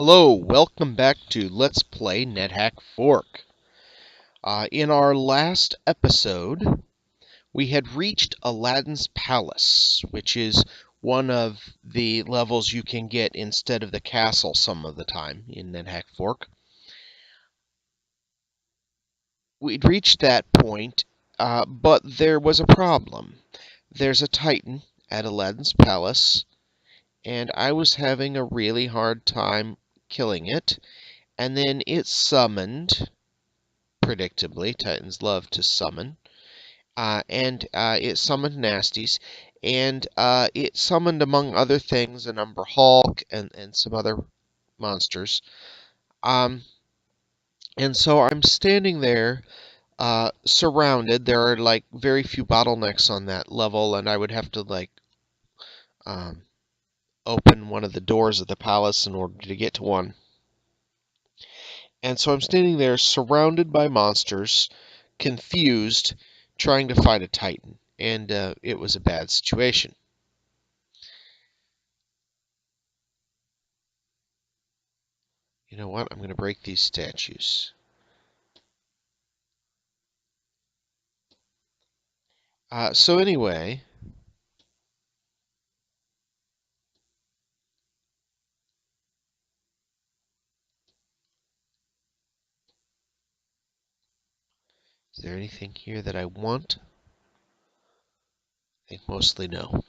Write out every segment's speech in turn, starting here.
Hello, welcome back to Let's Play NetHack Fourk. In our last episode, we had reached Aladdin's Palace, which is one of the levels you can get instead of the castle some of the time in NetHack Fourk. We'd reached that point, but there was a problem. There's a Titan at Aladdin's Palace, and I was having a really hard time killing it, and then it summoned. Predictably, Titans love to summon. It summoned nasties, and it summoned, among other things, an Umber Hulk and some other monsters. And so I'm standing there, surrounded. There are, like, very few bottlenecks on that level, and I would have to, like, um, open one of the doors of the palace in order to get to one. And so I'm standing there surrounded by monsters, confused, trying to fight a Titan. And it was a bad situation. You know what? I'm going to break these statues. So anyway, is there anything here that I want? I think mostly no.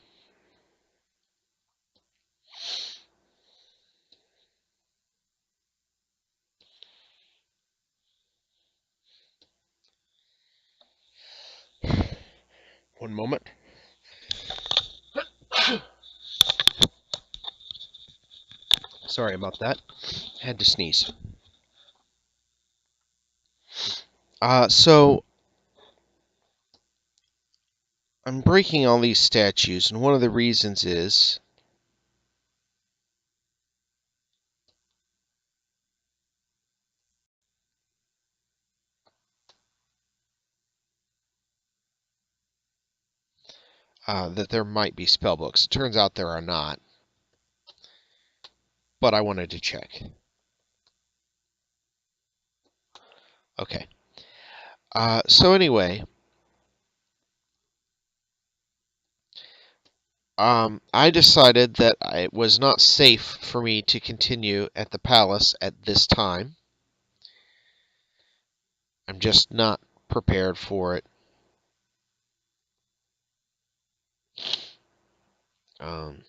One moment. Sorry about that. Had to sneeze. So I'm breaking all these statues, and one of the reasons is that there might be spell books. It turns out there are not, but I wanted to check. Okay. So anyway, I decided that it was not safe for me to continue at the palace at this time. I'm just not prepared for it. Um,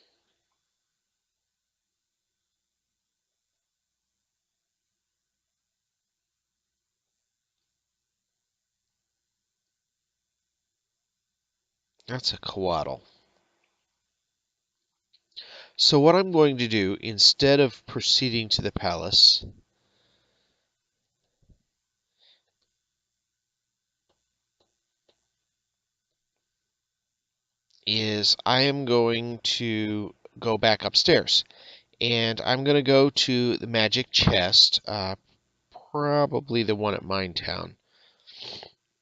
that's a coatl. So what I'm going to do, instead of proceeding to the palace, is I am going to go back upstairs. And I'm going to go to the magic chest, probably the one at Minetown,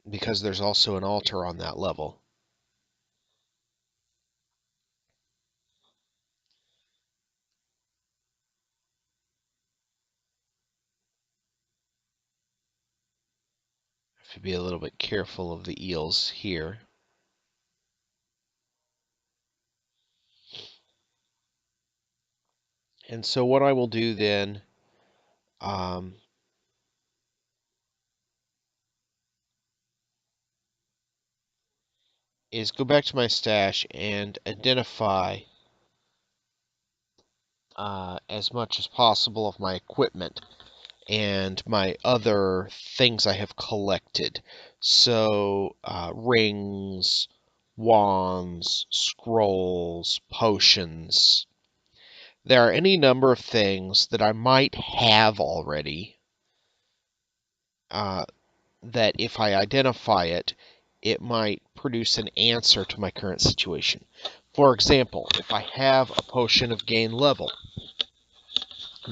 because there's also an altar on that level. I have to be a little bit careful of the eels here. And so what I will do then, um, is go back to my stash and identify as much as possible of my equipment and my other things I have collected. So, rings, wands, scrolls, potions. There are any number of things that I might have already that if I identify it, it might produce an answer to my current situation. For example, if I have a potion of gain level,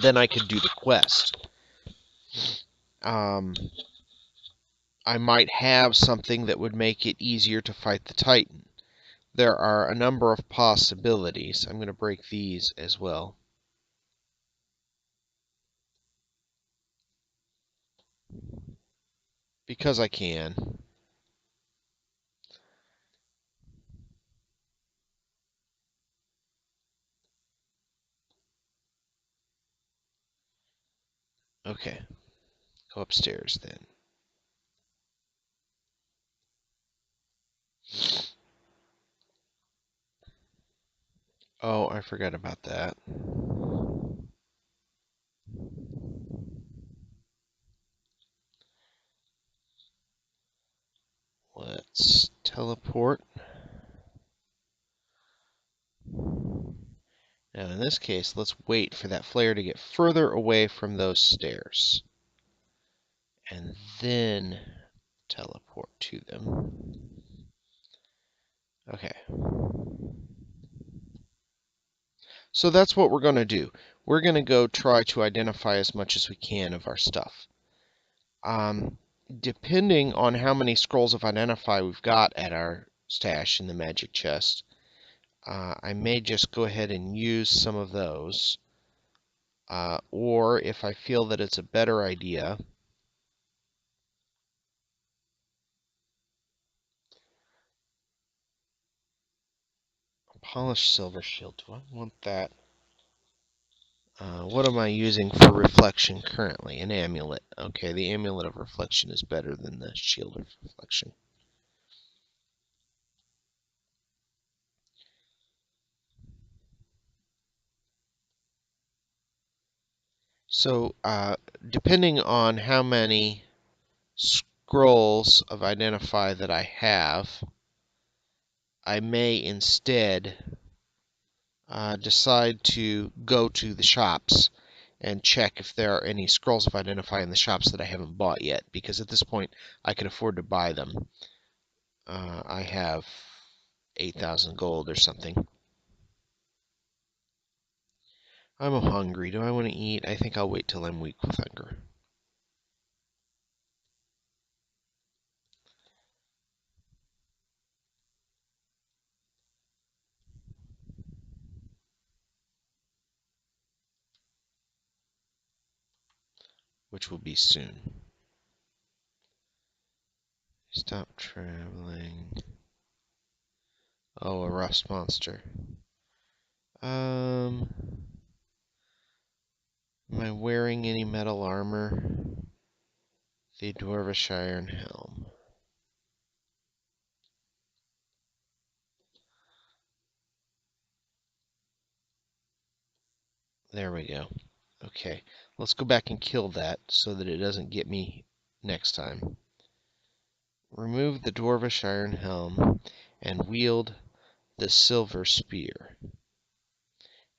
then I could do the quest. I might have something that would make it easier to fight the Titan. There are a number of possibilities. I'm going to break these as well. because I can. Okay, go upstairs then. Oh, I forgot about that. Let's teleport. Now in this case, let's wait for that flare to get further away from those stairs. And then teleport to them. Okay. So that's what we're going to do. We're going to go try to identify as much as we can of our stuff. Depending on how many scrolls of identify we've got at our stash in the magic chest, I may just go ahead and use some of those. Or if I feel that it's a better idea, polished silver shield. Do I want that? What am I using for reflection currently? An amulet. Okay, the amulet of reflection is better than the shield of reflection. So, depending on how many scrolls of identify that I have, I may instead decide to go to the shops and check if there are any scrolls of identify in the shops that I haven't bought yet, because at this point I can afford to buy them. I have 8,000 gold or something. I'm hungry. Do I want to eat? I think I'll wait till I'm weak with hunger. Which will be soon. Stop traveling. Oh, a rust monster. Am I wearing any metal armor? The dwarvish iron helm. There we go. Okay, let's go back and kill that so that it doesn't get me next time. Remove the dwarvish iron helm and wield the silver spear.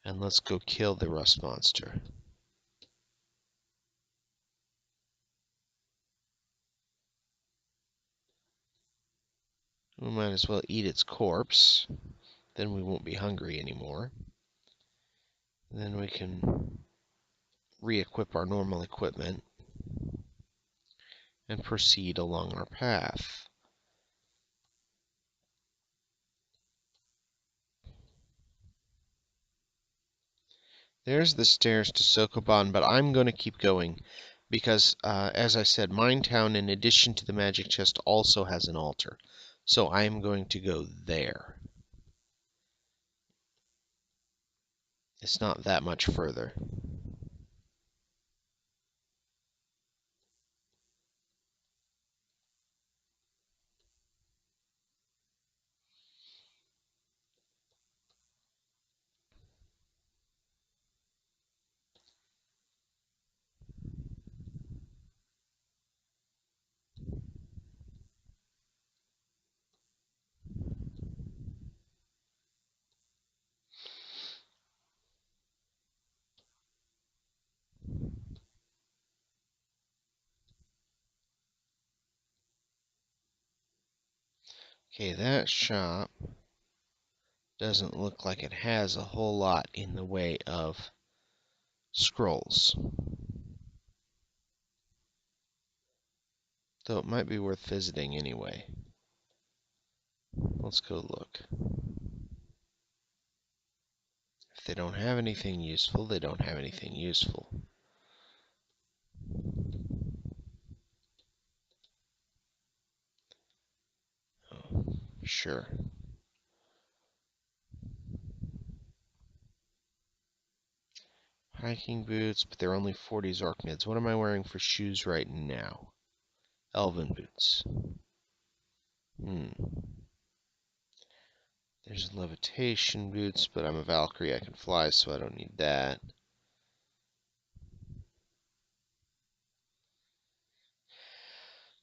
And let's go kill the rust monster. We might as well eat its corpse. Then we won't be hungry anymore. Then we can re-equip our normal equipment and proceed along our path. There's the stairs to Sokoban, but I'm going to keep going because, as I said, Minetown, in addition to the magic chest, also has an altar. So I'm going to go there. It's not that much further. Okay, that shop doesn't look like it has a whole lot in the way of scrolls. Though it might be worth visiting anyway. Let's go look. If they don't have anything useful, they don't have anything useful. Sure. Hiking boots, but they're only 40 Zork mids. What am I wearing for shoes right now? Elven boots. There's levitation boots, but I'm a Valkyrie. I can fly, so I don't need that.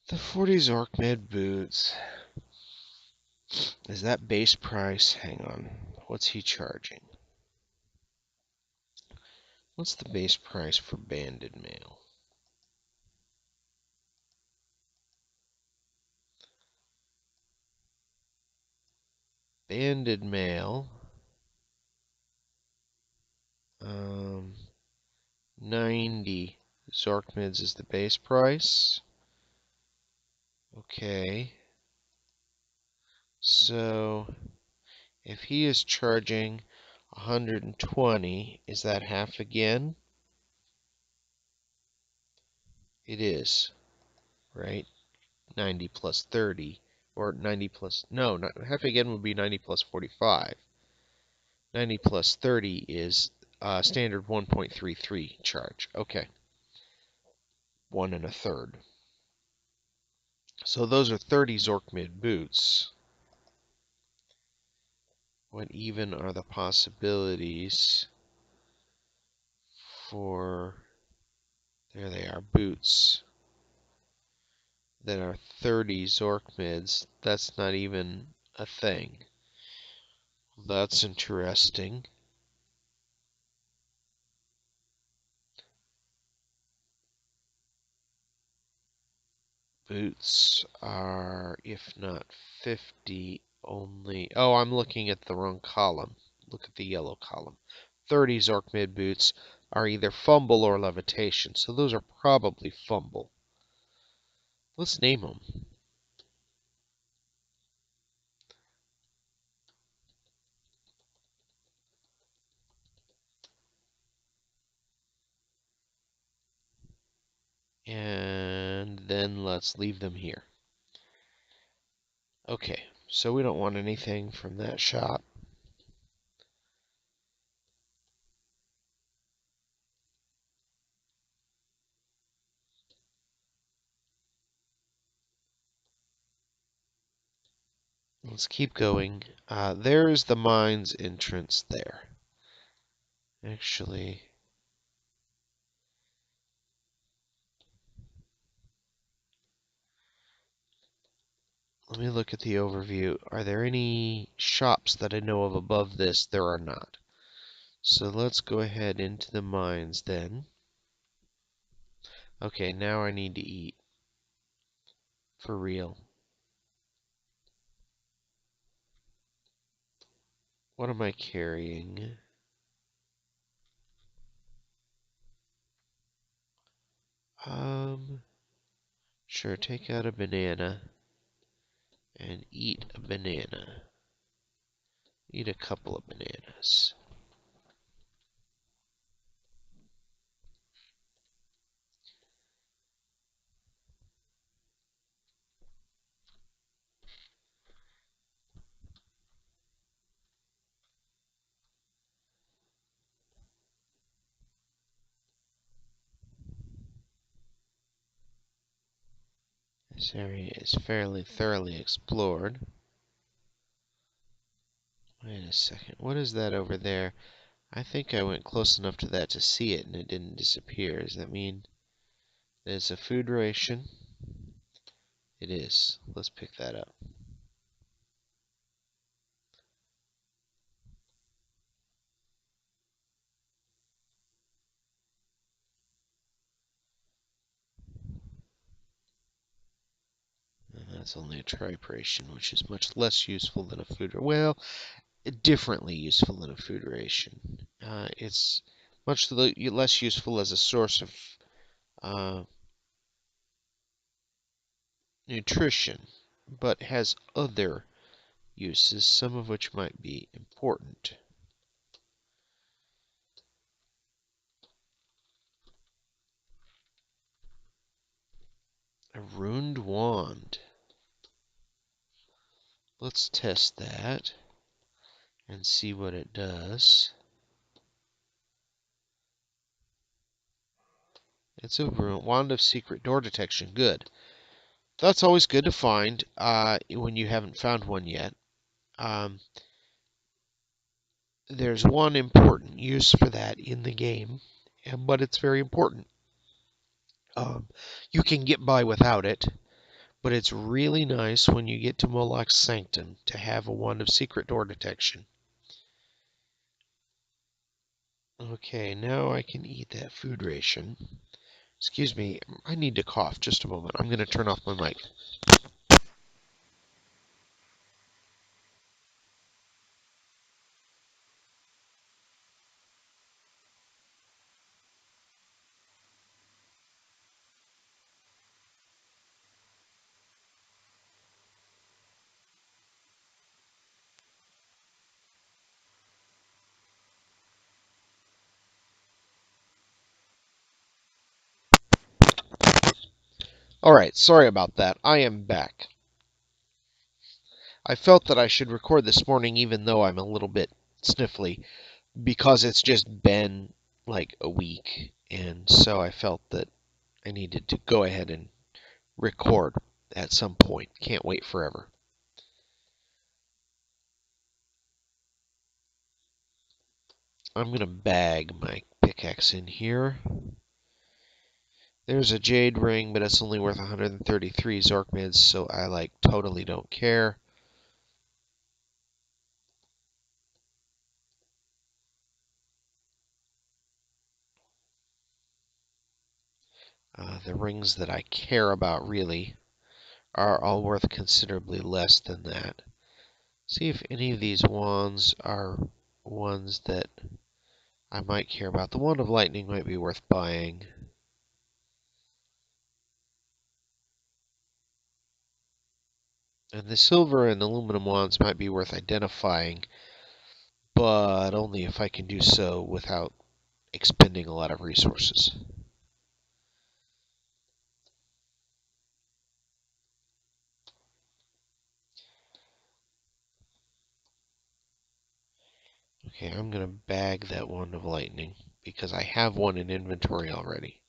The 40 Zork mid boots. Is that base price? Hang on. What's he charging? What's the base price for banded mail? Banded mail. 90 Zork mids is the base price. Okay. So, if he is charging 120, is that half again? It is, right? 90 plus 30, or 90 plus, no, not, half again would be 90 plus 45. 90 plus 30 is standard 1.33 charge. Okay. 1 and a third. So those are 30 Zork mid boots. What even are the possibilities for, there they are, boots that are 30 Zork mids? That's not even a thing. That's interesting. Boots are, if not 50, only... Oh, I'm looking at the wrong column. Look at the yellow column. 30 Zork mid boots are either fumble or levitation, so those are probably fumble. Let's name them. And then let's leave them here. Okay, so we don't want anything from that shop. Let's keep going. There's the mines entrance there. Actually, let me look at the overview. Are there any shops that I know of above this? There are not. So let's go ahead into the mines then. Okay, now I need to eat. For real. What am I carrying? Sure, take out a banana and eat a banana. Eat a couple of bananas. This area is fairly thoroughly explored. Wait a second, what is that over there? I think I went close enough to that to see it and it didn't disappear. Does that mean that it's a food ration? It is. Let's pick that up. And that's only a tripe ration, which is much less useful than a food ration. Well, differently useful than a food ration. It's much less useful as a source of uh, nutrition, but has other uses, some of which might be important. A runed wand. let's test that and see what it does. It's a wand of secret door detection. Good. That's always good to find when you haven't found one yet. There's one important use for that in the game, but it's very important. You can get by without it, but it's really nice when you get to Moloch's Sanctum to have a wand of secret door detection. Okay, now I can eat that food ration. Excuse me, I need to cough. Just a moment. I'm going to turn off my mic. Alright, sorry about that. I am back. I felt that I should record this morning even though I'm a little bit sniffly, because it's just been like a week, and so I felt that I needed to go ahead and record at some point. Can't wait forever. I'm going to bag my pickaxe in here. There's a jade ring, but it's only worth 133 Zorkmids, so I totally don't care. The rings that I care about really are all worth considerably less than that. See if any of these wands are ones that I might care about. The wand of lightning might be worth buying. And the silver and aluminum wands might be worth identifying, but only if I can do so without expending a lot of resources. Okay, I'm going to bag that wand of lightning because I have one in inventory already.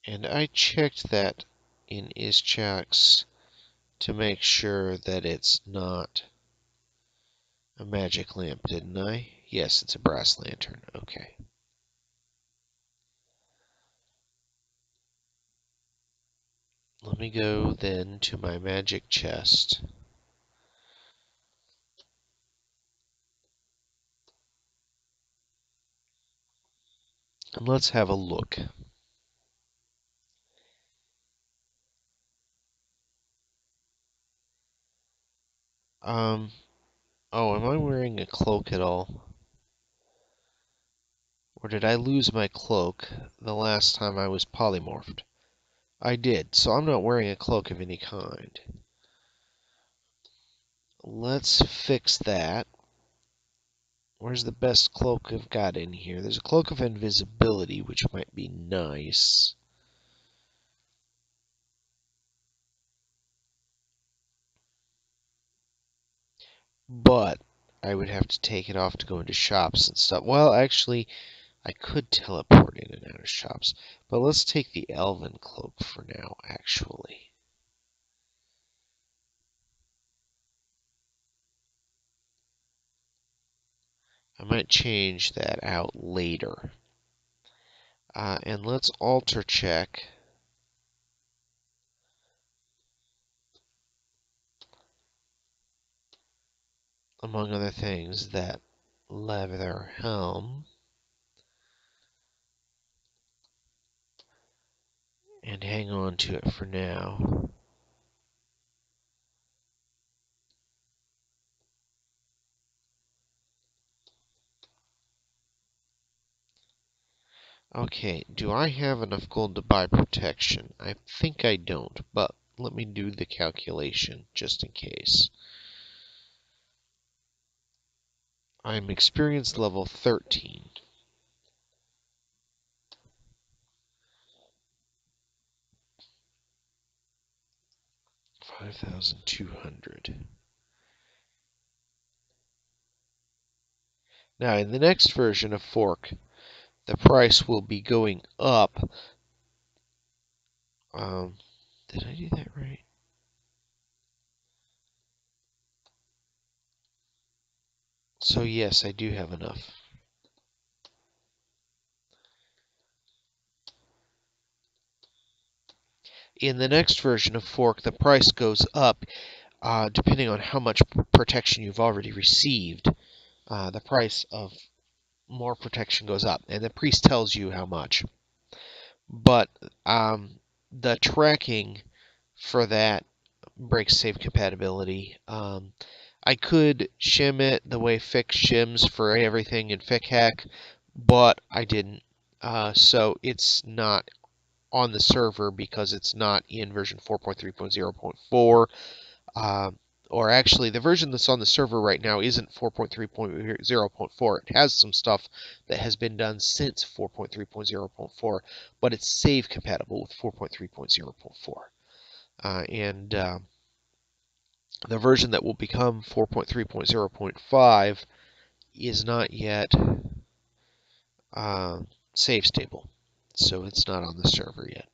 And I checked that in Ischak's to make sure that it's not a magic lamp, didn't I? Yes, it's a brass lantern. Okay. Let me go then to my magic chest. And let's have a look. Oh, am I wearing a cloak at all? Or did I lose my cloak the last time I was polymorphed? I did, so I'm not wearing a cloak of any kind. Let's fix that. Where's the best cloak I've got in here? There's a cloak of invisibility, which might be nice. But I would have to take it off to go into shops and stuff. Well, actually, I could teleport in and out of shops. But let's take the elven cloak for now, actually. I might change that out later. And let's alter check, among other things, that leather helm. And hang on to it for now. Okay, do I have enough gold to buy protection? I think I don't, but let me do the calculation just in case. I'm experience level 13. 5,200. Now, in the next version of Fork, the price will be going up. Did I do that right? So yes, I do have enough. In the next version of Fork, the price goes up depending on how much protection you've already received. The price of more protection goes up, and the priest tells you how much. But the tracking for that breaks save compatibility. I could shim it the way Fick shims for everything in FickHack, but I didn't. So it's not on the server because it's not in version 4.3.0.4. Or actually, the version that's on the server right now isn't 4.3.0.4. It has some stuff that has been done since 4.3.0.4, but it's save compatible with 4.3.0.4. And the version that will become 4.3.0.5 is not yet save stable, so it's not on the server yet.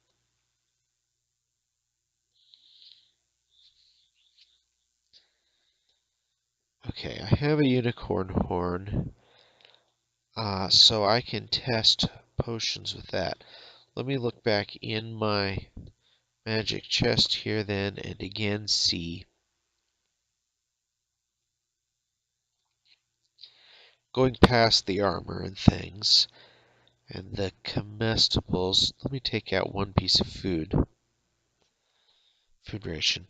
Okay, I have a unicorn horn, so I can test potions with that. Let me look back in my magic chest here then and again see. Going past the armor and things and the comestibles, let me take out one piece of food. Food ration.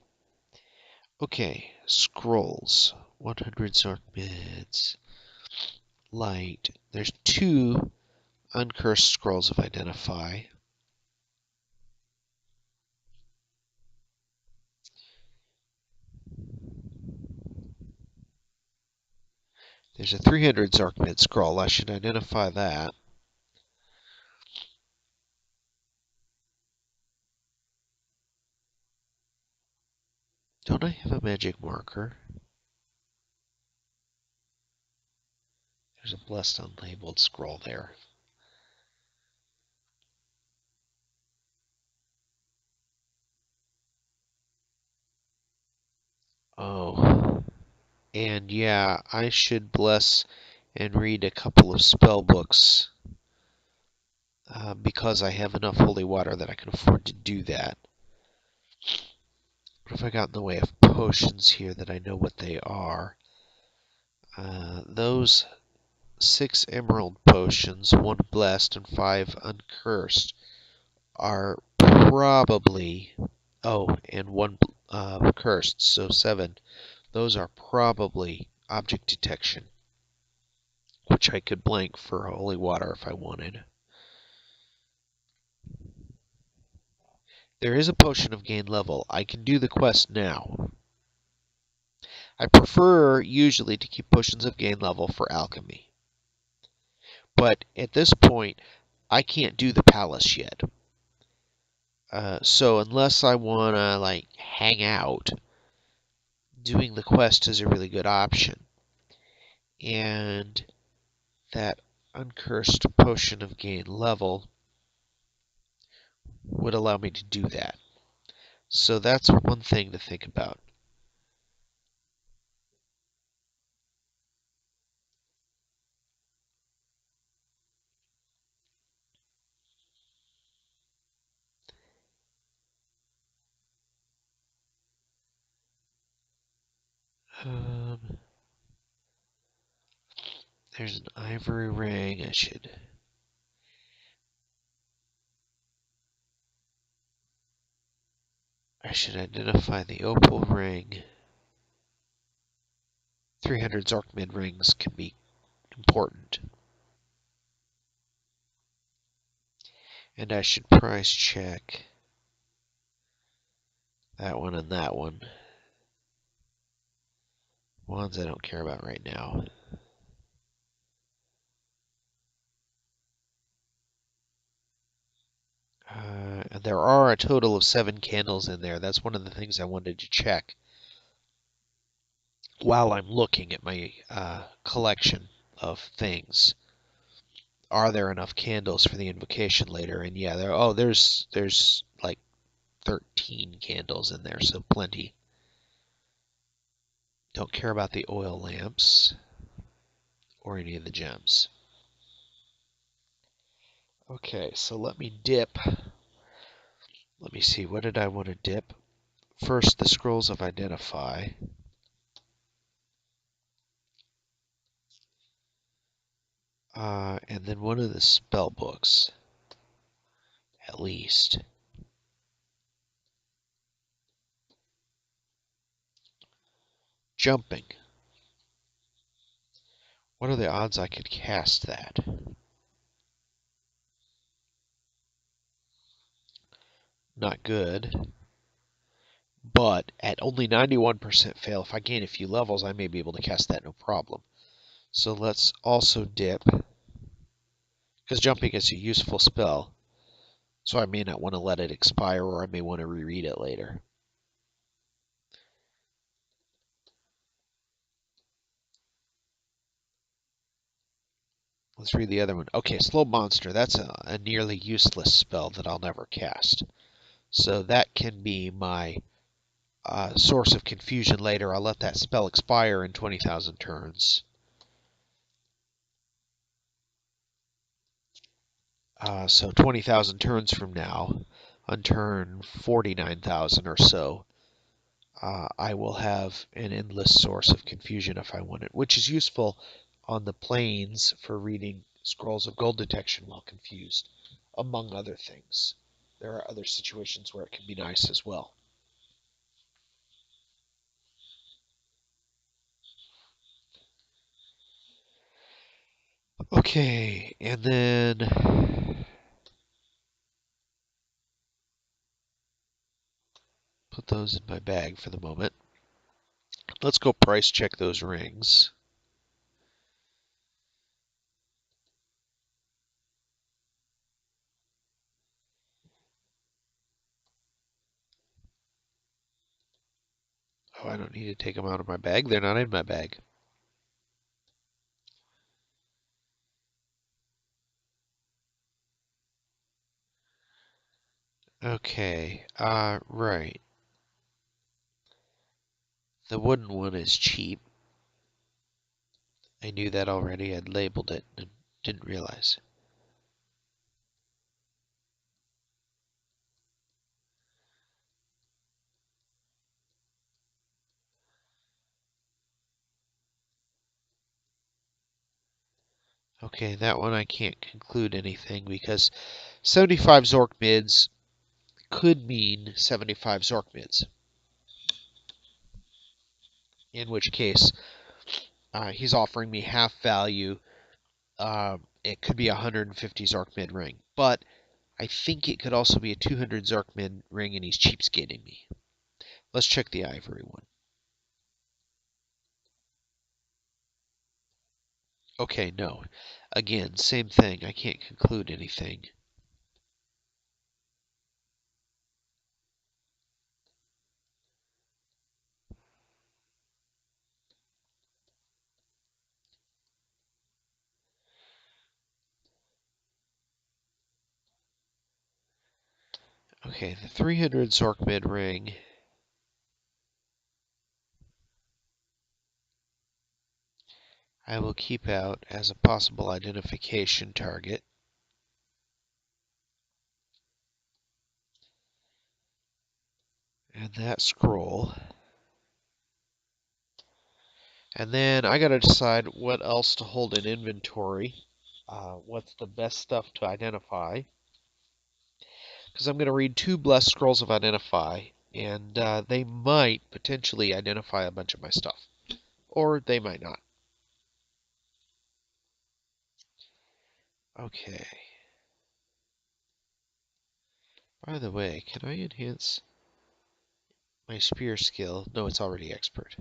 Okay, scrolls. 100 Zorkmids. Light. There's 2 uncursed scrolls of identify. There's a 300 Zorkmid scroll. I should identify that. Don't I have a magic marker? There's a blessed unlabeled scroll there. Oh. And yeah, I should bless and read a couple of spell books because I have enough holy water that I can afford to do that. What have I got in the way of potions here that I know what they are? Those 6 emerald potions, 1 blessed and 5 uncursed, are probably... Oh, and 1 cursed, so 7. Those are probably object detection, which I could blank for holy water if I wanted. There is a potion of gain level. I can do the quest now. I prefer usually to keep potions of gain level for alchemy. But at this point, I can't do the palace yet. So unless I want to like hang out, doing the quest is a really good option. And that uncursed potion of gain level would allow me to do that. So that's one thing to think about. There's an ivory ring. I should identify the opal ring. 300 Zorkmid rings can be important. And I should price check that one and that one. Ones I don't care about right now. And There are a total of 7 candles in there. That's one of the things I wanted to check while I'm looking at my collection of things. Are there enough candles for the invocation later? And yeah, there's like 13 candles in there, so plenty. Don't care about the oil lamps or any of the gems. Okay, so let me dip. Let me see, what did I want to dip? First, the scrolls of identify. And then one of the spell books, at least. Jumping. What are the odds I could cast that? Not good. But at only 91% fail, if I gain a few levels, I may be able to cast that no problem. So let's also dip, because jumping is a useful spell. So I may not want to let it expire, or I may want to reread it later. Let's read the other one. Okay, Slow Monster. That's a nearly useless spell that I'll never cast. So that can be my source of confusion later. I'll let that spell expire in 20,000 turns. So 20,000 turns from now, on turn 49,000 or so, I will have an endless source of confusion if I want it, which is useful on the planes for reading scrolls of gold detection while confused, among other things. There are other situations where it can be nice as well. Okay, and then put those in my bag for the moment. Let's go price check those rings. Oh, I don't need to take them out of my bag. They're not in my bag. Okay, right. The wooden one is cheap. I knew that already. I'd labeled it and didn't realize. Okay, that one I can't conclude anything because 75 Zork mids could mean 75 Zork mids. In which case, he's offering me half value. It could be a 150 Zork mid ring. But I think it could also be a 200 Zork mid ring and he's cheapskating me. Let's check the ivory one. Okay, no. Again, same thing. I can't conclude anything. Okay, the 300 Zork mid ring. I will keep out as a possible identification target. And that scroll. And then I gotta decide what else to hold in inventory. What's the best stuff to identify? Because I'm gonna read 2 blessed scrolls of identify, and they might potentially identify a bunch of my stuff, or they might not. Okay. By the way, can I enhance my spear skill? No, it's already expert.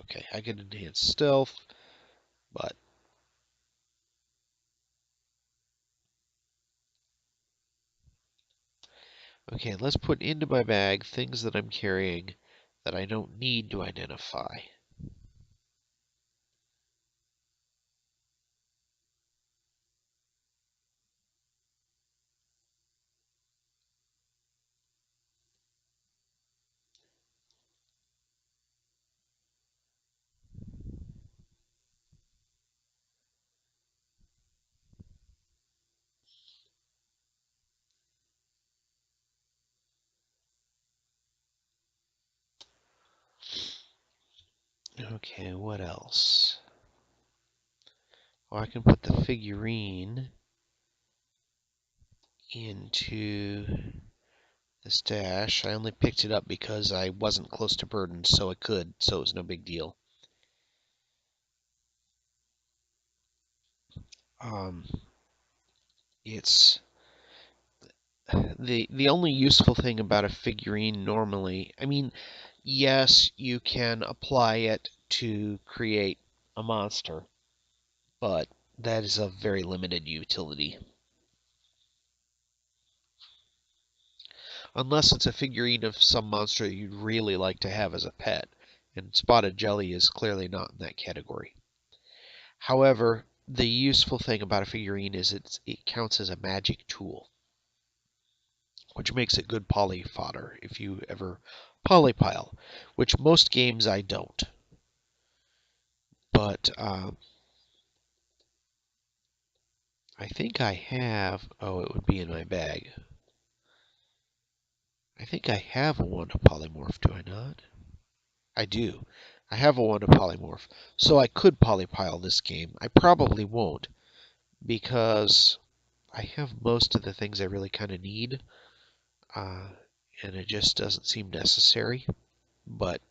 Okay, I can enhance stealth, but Okay, let's put into my bag things that I'm carrying that I don't need to identify. Okay, what else? Well, I can put the figurine into the stash. I only picked it up because I wasn't close to burden, so it could, so it was no big deal. Um, it's the only useful thing about a figurine normally, I mean, yes, you can apply it to create a monster, but that is of very limited utility. Unless it's a figurine of some monster you'd really like to have as a pet, and spotted jelly is clearly not in that category. However, the useful thing about a figurine is it counts as a magic tool, which makes it good poly fodder if you ever polypile, which most games I don't. But I think I have. Oh, it would be in my bag. I think I have a Wanda polymorph, do I not? I do. I have a Wanda polymorph. So I could polypile this game. I probably won't, because I have most of the things I really kind of need, uh, and it just doesn't seem necessary. But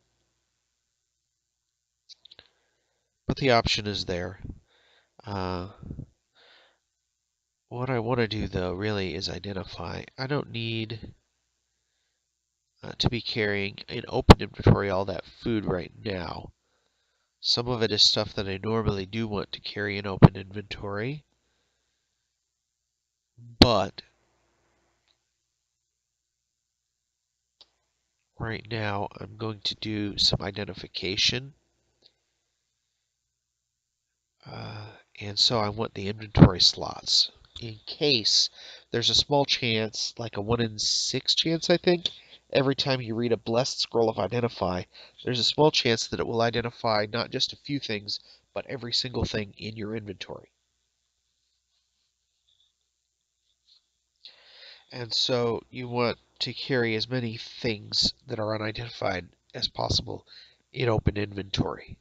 the option is there. Uh, what I want to do though really is identify. I don't need to be carrying in open inventory all that food right now. Some of it is stuff that I normally do want to carry in open inventory, but right now I'm going to do some identification. Uh, and so I want the inventory slots in case there's a small chance, like a 1 in 6 chance, I think, every time you read a blessed scroll of identify, there's a small chance that it will identify not just a few things, but every single thing in your inventory. And so you want to carry as many things that are unidentified as possible in open inventory.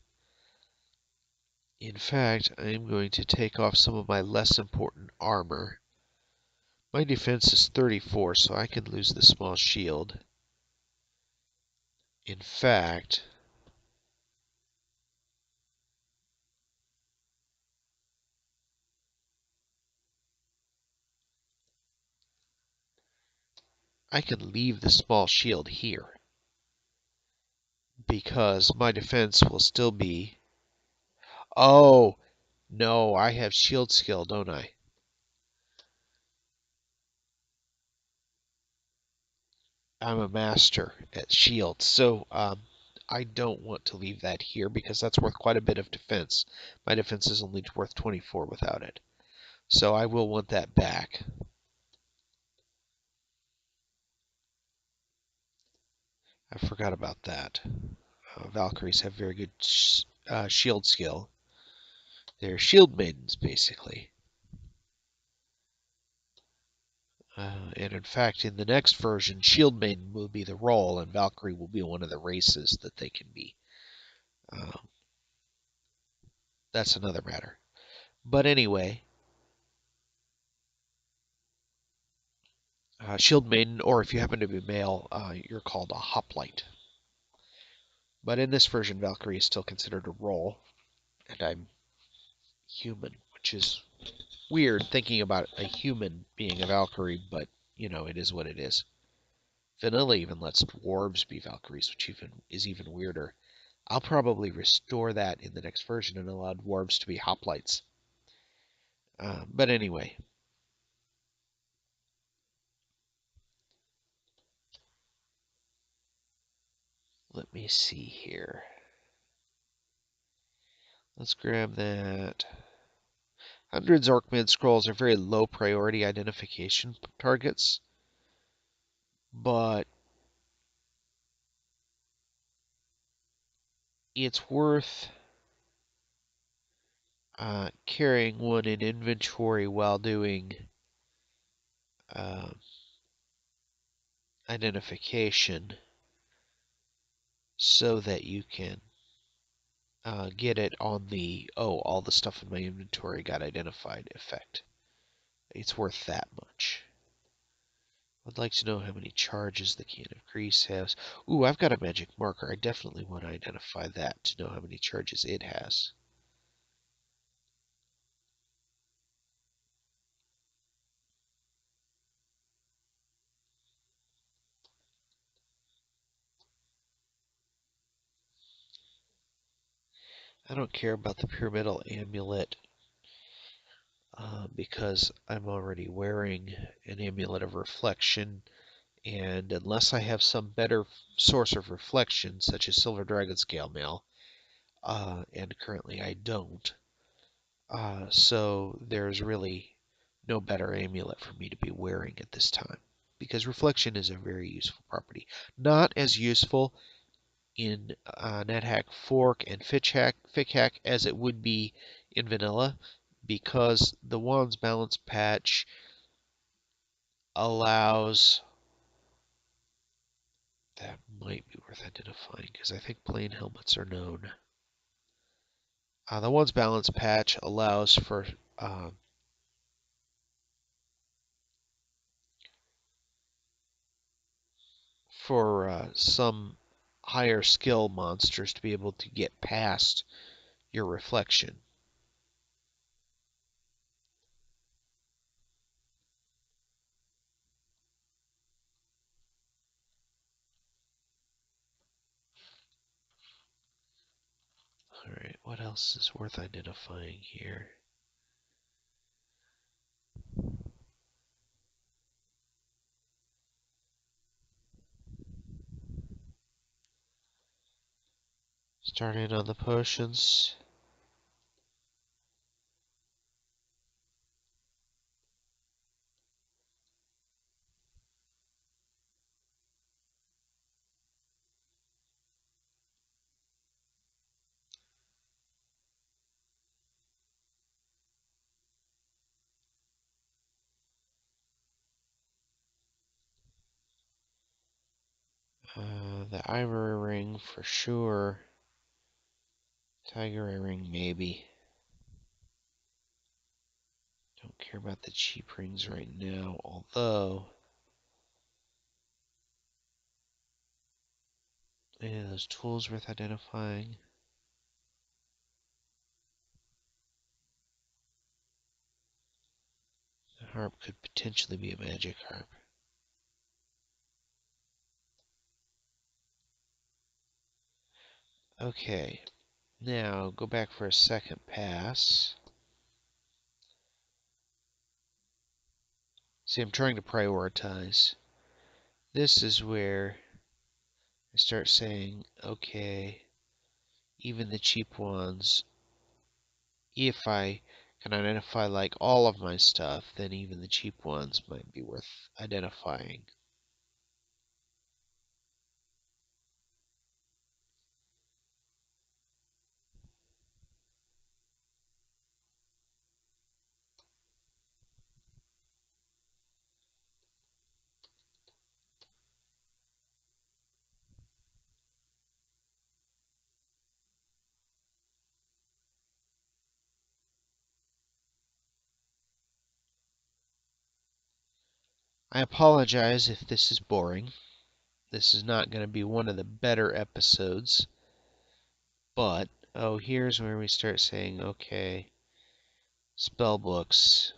In fact, I'm going to take off some of my less important armor. My defense is 34, so I can lose the small shield. In fact, I can leave the small shield here, because my defense will still be... Oh, no, I have shield skill, don't I? I'm a master at shields, so I don't want to leave that here because that's worth quite a bit of defense. My defense is only worth 24 without it. So I will want that back. I forgot about that. Valkyries have very good shield skill. They're shield maidens, basically. And in fact, in the next version, shield maiden will be the role, and Valkyrie will be one of the races that they can be. Uh, that's another matter. But anyway, shield maiden, or if you happen to be male, you're called a hoplite. But in this version, Valkyrie is still considered a role, and I'm human, which is weird thinking about a human being a Valkyrie, but, you know, it is what it is. Vanilla even lets dwarves be Valkyries, which is even weirder. I'll probably restore that in the next version and allow dwarves to be hoplites. But anyway, me see here. Let's grab that. Hundreds Orc-Mid scrolls are very low priority identification targets, but it's worth carrying one in inventory while doing identification so that you can get it on the, oh, all the stuff in my inventory got identified effect. It's worth that much. I'd like to know how many charges the can of grease has. Ooh, I've got a magic marker. I definitely want to identify that to know how many charges it has. I don't care about the pyramidal amulet because I'm already wearing an amulet of reflection, and unless I have some better source of reflection, such as Silver Dragon Scale Mail, and currently I don't, so there's really no better amulet for me to be wearing at this time, because reflection is a very useful property. Not as useful in NetHack Fourk and FickHack as it would be in vanilla, because the Wand's Balance patch allows, that might be worth identifying because I think plain helmets are known. The Wand's Balance patch allows for some higher skill monsters to be able to get past your reflection. Alright, what else is worth identifying here? Starting on the potions. The ivory ring for sure. Tiger ring maybe. Don't care about the cheap rings right now, although any of those tools worth identifying. The harp could potentially be a magic harp. Okay, now go back for a second pass. See, I'm trying to prioritize. This is where I start saying, okay, even the cheap ones, if I can identify like all of my stuff, then even the cheap ones might be worth identifying. I apologize if this is boring. This is not going to be one of the better episodes. But, oh, here's where we start saying, okay, spell books,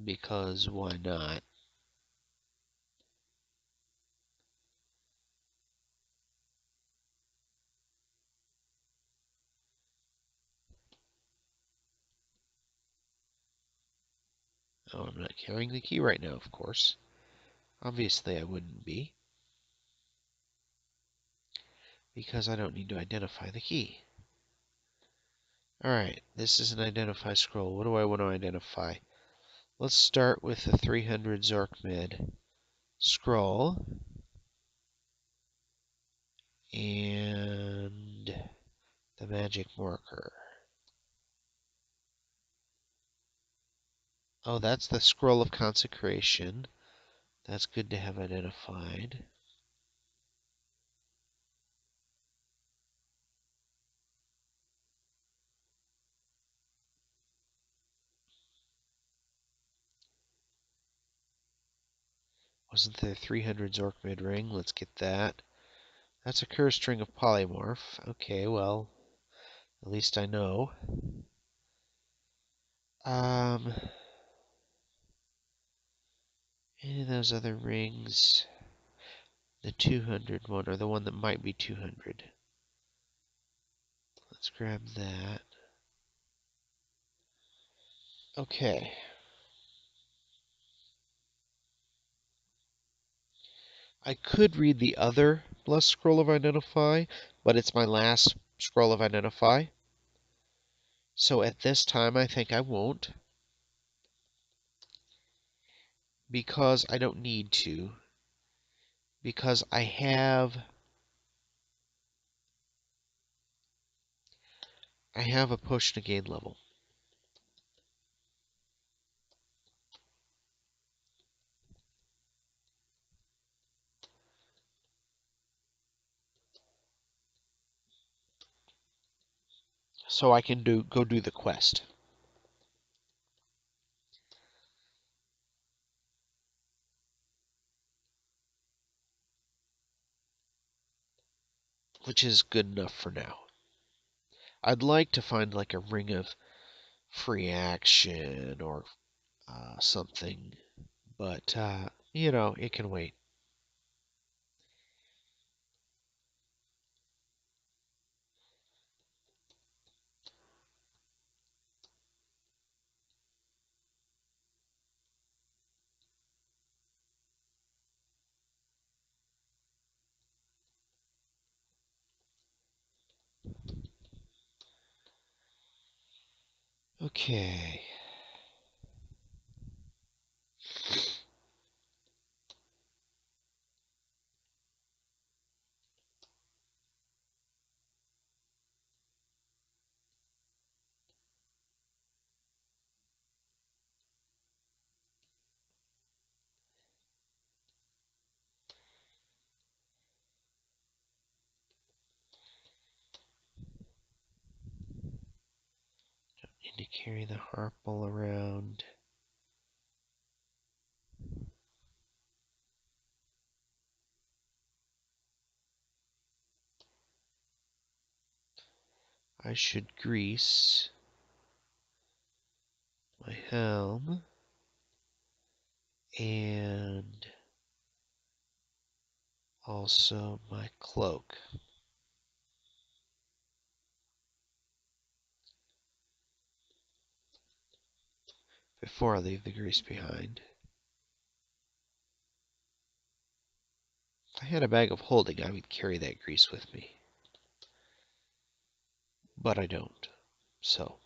because why not? Oh, I'm not carrying the key right now, of course. Obviously, I wouldn't be. because I don't need to identify the key. Alright, this is an identify scroll. What do I want to identify? Let's start with the 300 Zorkmid scroll. And the magic marker. Oh, that's the scroll of consecration. That's good to have identified. Wasn't there 300 Zorkmid ring? Let's get that. That's a cursed ring of polymorph. Okay, well, at least I know. Any of those other rings, the 200 one, or the one that might be 200. Let's grab that. Okay. I could read the other Blessed Scroll of Identify, but it's my last Scroll of Identify. So at this time, I think I won't. Because I don't need to. Because I have a push to gain level. So I can go do the quest. Which is good enough for now. I'd like to find like a ring of free action or something. But, you know, it can wait. Okay. Need to carry the harp all around. I should grease my helm and also my cloak before I leave the grease behind. If I had a bag of holding, I would carry that grease with me. But I don't. So.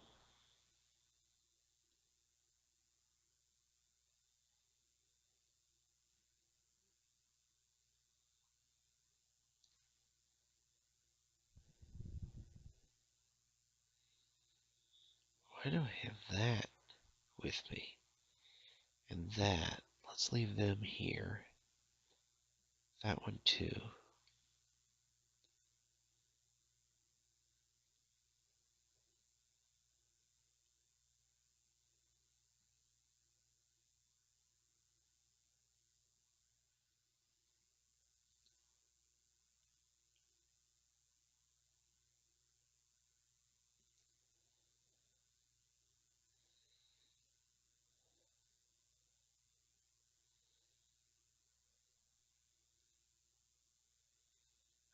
Why do I have that with me? And that. Let's leave them here. That one too.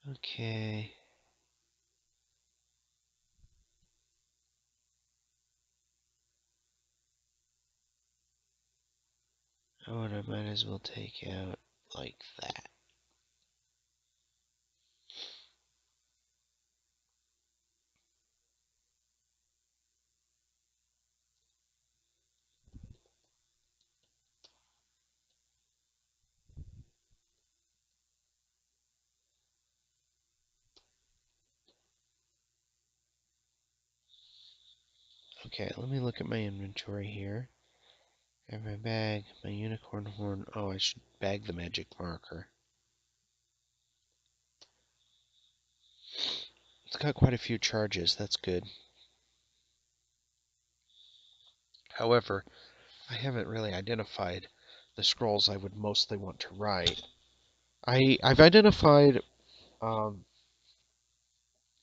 Okay. Oh, and I might as well take out like that. Okay, let me look at my inventory here. I have my bag, my unicorn horn. Oh, I should bag the magic marker. It's got quite a few charges. That's good. However, I haven't really identified the scrolls I would mostly want to write. I've identified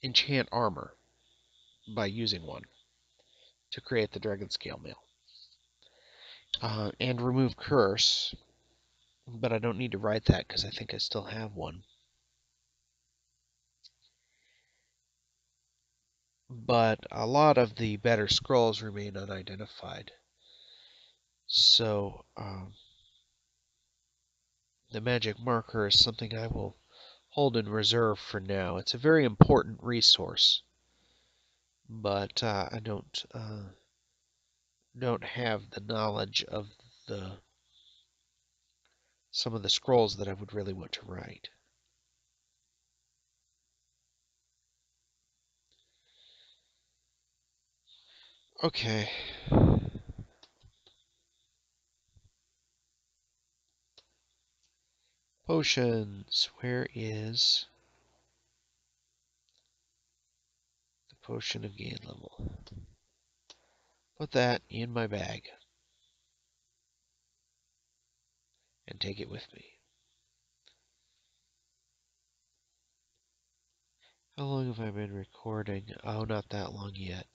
enchant armor by using one to create the dragon scale mail. And remove curse, but I don't need to write that because I think I still have one. But a lot of the better scrolls remain unidentified. So the magic marker is something I will hold in reserve for now. It's a very important resource, but I don't have the knowledge of some of the scrolls that I would really want to write. Okay. Potions. Where is the potion of gain level? Put that in my bag and take it with me. How long have I been recording? Oh, not that long yet.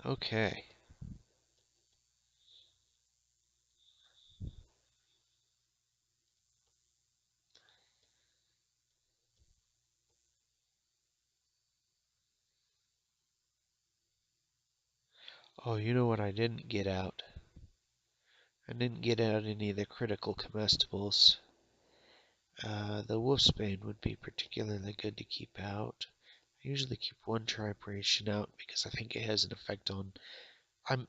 Okay. Oh, you know what I didn't get out? I didn't get out any of the critical comestibles. The wolfsbane would be particularly good to keep out. I usually keep one tribration out because I think it has an effect on.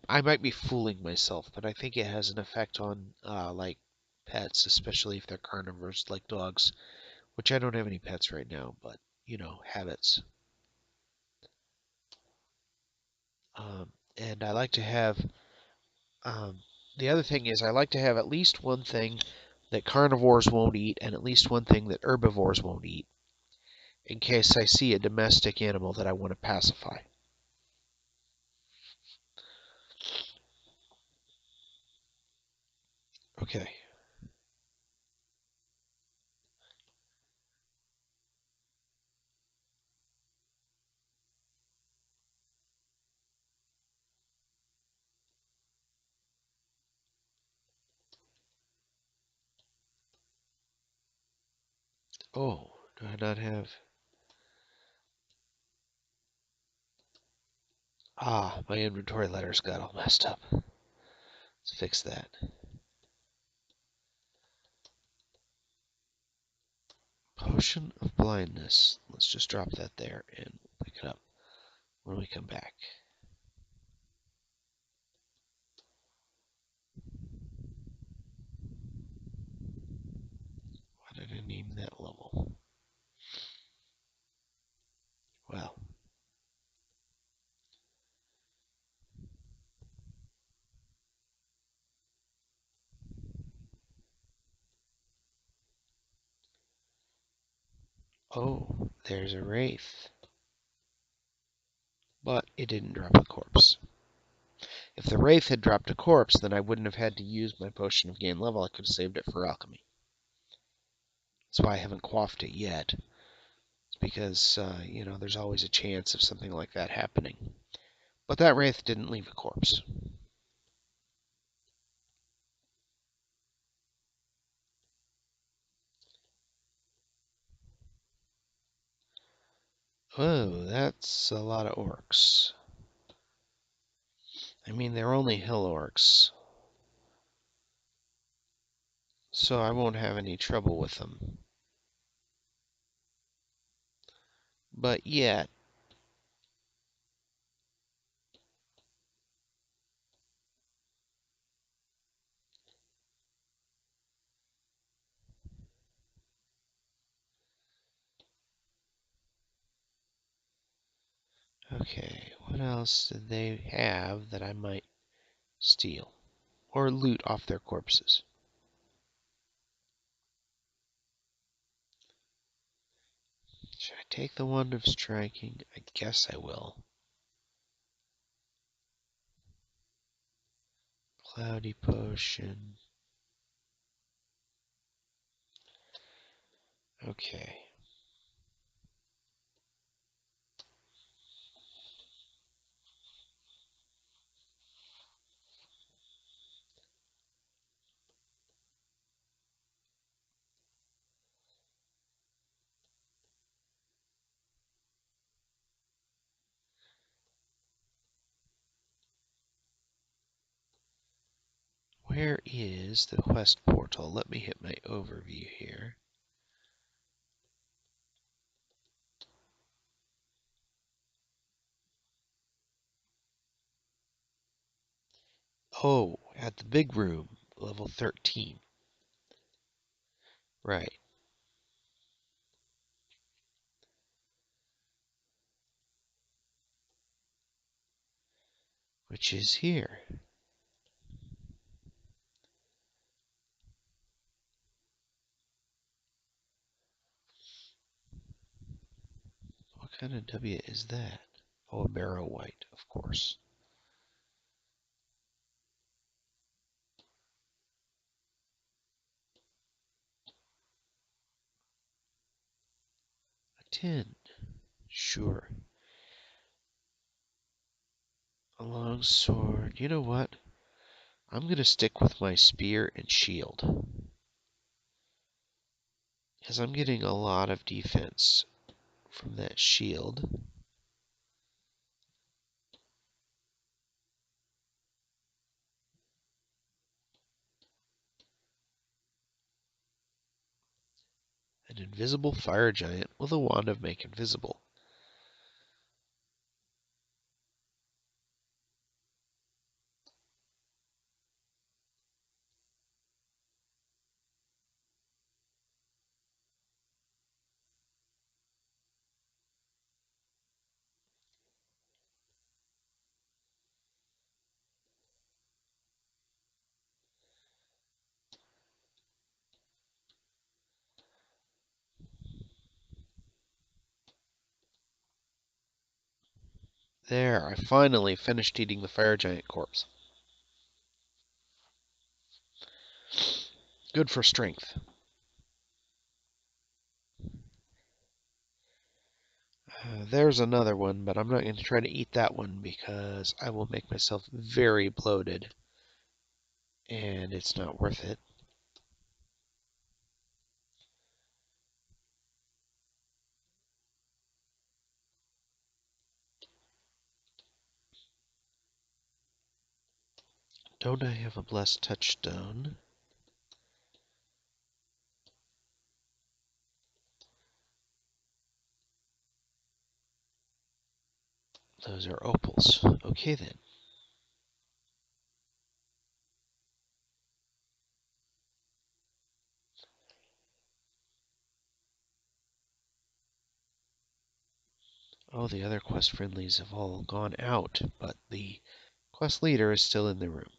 I might be fooling myself, but I think it has an effect on like pets, especially if they're carnivores like dogs, which I don't have any pets right now, but you know, habits. And I like to have um, the other thing is I like to have at least one thing that carnivores won't eat and at least one thing that herbivores won't eat in case I see a domestic animal that I want to pacify. Okay. Oh, do I not have... Ah, my inventory letters got all messed up. Let's fix that. Potion of blindness. Let's just drop that there and pick it up when we come back. Why did I name that level? Well, oh, there's a wraith. But it didn't drop a corpse. If the wraith had dropped a corpse, then I wouldn't have had to use my potion of gain level. I could have saved it for alchemy. That's why I haven't quaffed it yet. It's because, you know, there's always a chance of something like that happening. But that wraith didn't leave a corpse. Oh, that's a lot of orcs. I mean, they're only hill orcs, so I won't have any trouble with them. But yet, Okay, what else did they have that I might steal or loot off their corpses? Should I take the wand of striking? I guess I will. Cloudy potion. Okay. Where is the quest portal? Let me hit my overview here. Oh, at the big room, level 13. Right. Which is here. What kind of W is that? Oh, a marrow white, of course. A 10. Sure. A long sword. You know what? I'm going to stick with my spear and shield. Because I'm getting a lot of defense from that shield. An invisible fire giant with a wand of make invisible. There, I finally finished eating the fire giant corpse. Good for strength. There's another one, but I'm not going to try to eat that one because I will make myself very bloated. And it's not worth it. Don't I have a blessed touchstone? Those are opals. Okay then. Oh, the other quest friendlies have all gone out, but the quest leader is still in the room.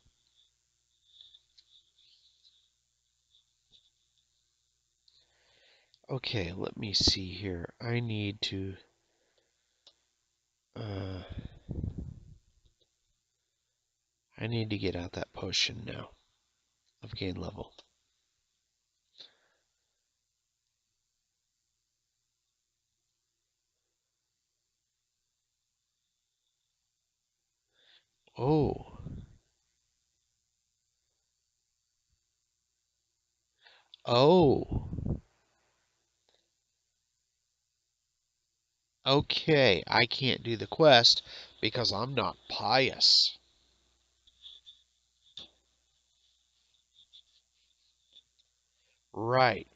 Okay, let me see here. I need to get out that potion now of gain level. Oh. Oh. Okay, I can't do the quest because I'm not pious. Right.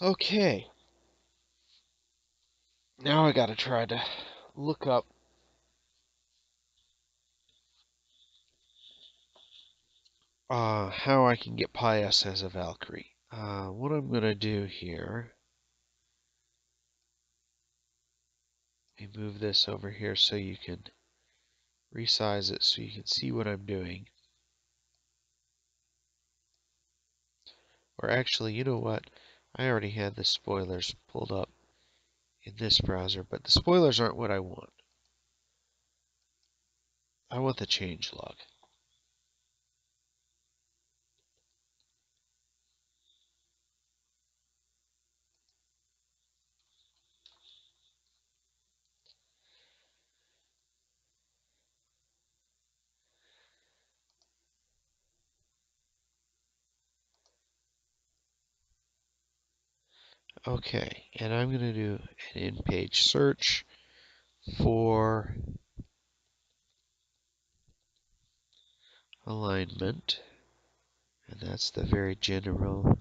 Okay. Now I gotta try to look up how I can get pious as a Valkyrie. What I'm gonna do here Let me move this over here so you can resize it so you can see what I'm doing. Or actually, you know what? I already had the spoilers pulled up in this browser, but the spoilers aren't what I want. I want the changelog. Okay, and I'm going to do an in-page search for alignment, and that's the very general.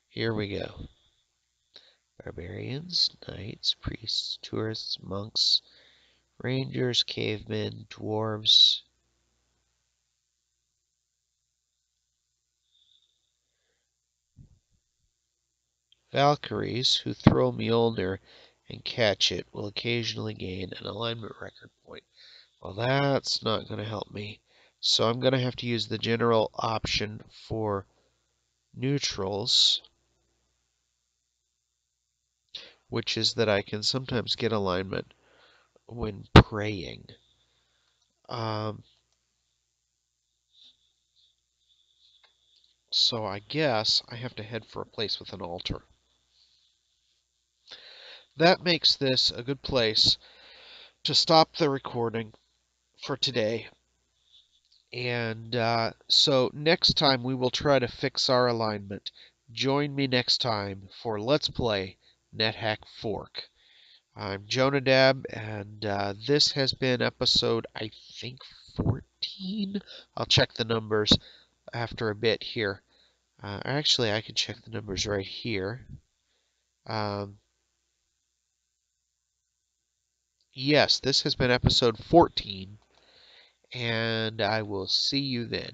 Here we go. Barbarians, knights, priests, tourists, monks, rangers, cavemen, dwarves, Valkyries who throw Mjolnir and catch it will occasionally gain an alignment record point. Well, that's not going to help me. So I'm going to have to use the general option for neutrals, which is that I can sometimes get alignment when praying. So I guess I have to head for a place with an altar. That makes this a good place to stop the recording for today. And so next time we will try to fix our alignment. Join me next time for Let's Play NetHack Fourk. I'm Jonadab, and this has been episode, I think, 14? I'll check the numbers after a bit here. Actually, I can check the numbers right here. Yes, this has been episode 14, and I will see you then.